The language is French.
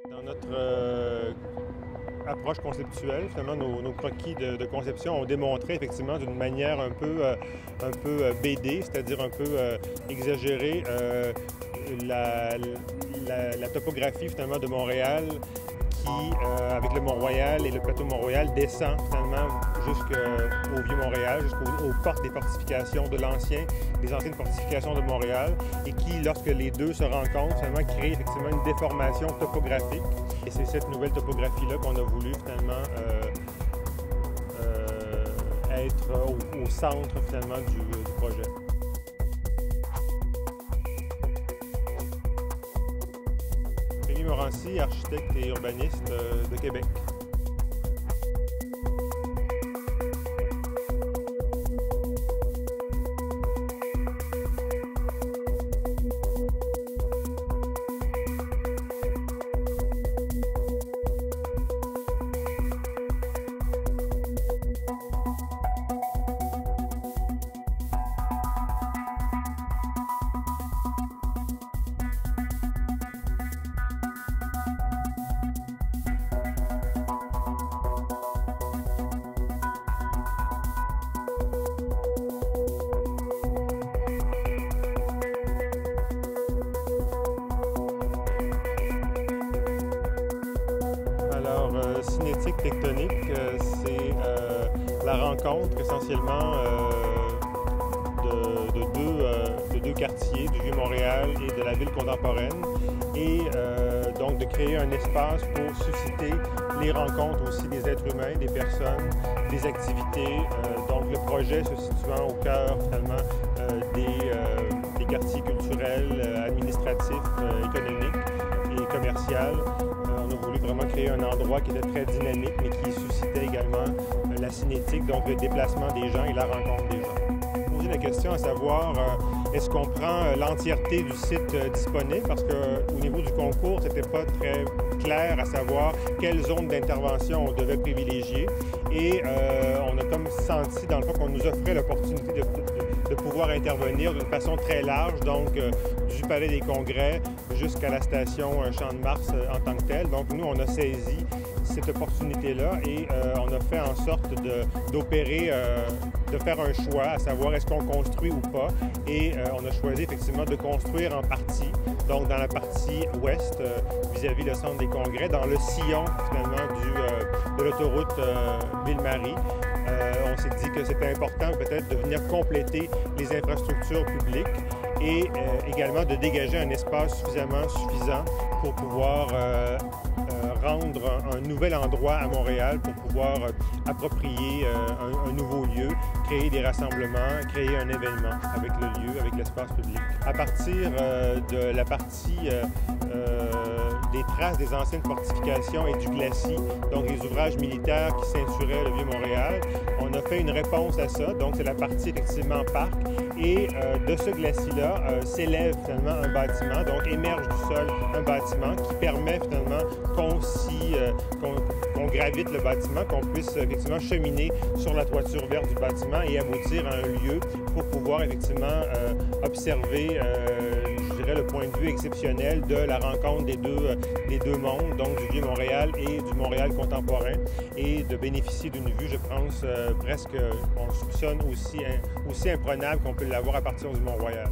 Dans notre approche conceptuelle, finalement, nos croquis de conception ont démontré effectivement d'une manière un peu BD, c'est-à-dire un peu exagérée, la topographie finalement de Montréal qui, avec le Mont-Royal et le plateau Mont-Royal, descend finalement jusqu'au Vieux-Montréal, jusqu'aux portes des fortifications de des anciennes fortifications de Montréal, et qui, lorsque les deux se rencontrent, finalement crée effectivement une déformation topographique. Et c'est cette nouvelle topographie-là qu'on a voulu finalement être au centre finalement du projet. Rémi Morancy, architecte et urbaniste de Québec. Cinétique tectonique, c'est la rencontre essentiellement de deux quartiers, du Vieux-Montréal et de la ville contemporaine, et donc de créer un espace pour susciter les rencontres aussi des êtres humains, des personnes, des activités. Donc le projet se situant au cœur finalement des quartiers culturels, administratifs, économiques et commerciaux. On a voulu vraiment créer un endroit qui était très dynamique, mais qui suscitait également la cinétique, donc le déplacement des gens et la rencontre des gens. Poser la question à savoir, est-ce qu'on prend l'entièreté du site disponible? Parce qu'au niveau du concours, c'était pas très clair à savoir quelle zone d'intervention on devait privilégier. Et on a comme senti, dans le fond, qu'on nous offrait l'opportunité de pouvoir intervenir d'une façon très large, donc du Palais des Congrès jusqu'à la station Champ de Mars en tant que telle. Donc nous, on a saisi cette opportunité-là et on a fait en sorte d'opérer, de faire un choix, à savoir est-ce qu'on construit ou pas. Et on a choisi effectivement de construire en partie, donc dans la partie ouest, vis-à-vis le centre des congrès, dans le sillon finalement de l'autoroute Ville-Marie. On s'est dit que c'était important peut-être de venir compléter les infrastructures publiques et également de dégager un espace suffisant pour pouvoir rendre un nouvel endroit à Montréal, pour pouvoir approprier un nouveau lieu, créer des rassemblements, créer un événement avec le lieu, avec l'espace public. À partir de la partie des traces des anciennes fortifications et du glacis, donc les ouvrages militaires qui ceinturaient le Vieux-Montréal, on a fait une réponse à ça, donc c'est la partie effectivement parc, et de ce glacis-là s'élève finalement un bâtiment, donc émerge du sol un bâtiment qui permet finalement qu'on gravite le bâtiment, qu'on puisse effectivement cheminer sur la toiture verte du bâtiment et aboutir à un lieu pour pouvoir effectivement observer je dirais, le point de vue exceptionnel de la rencontre des deux mondes, donc du Vieux-Montréal et du Montréal contemporain, et de bénéficier d'une vue, je pense, presque, on soupçonne aussi imprenable qu'on peut l'avoir à partir du Mont-Royal.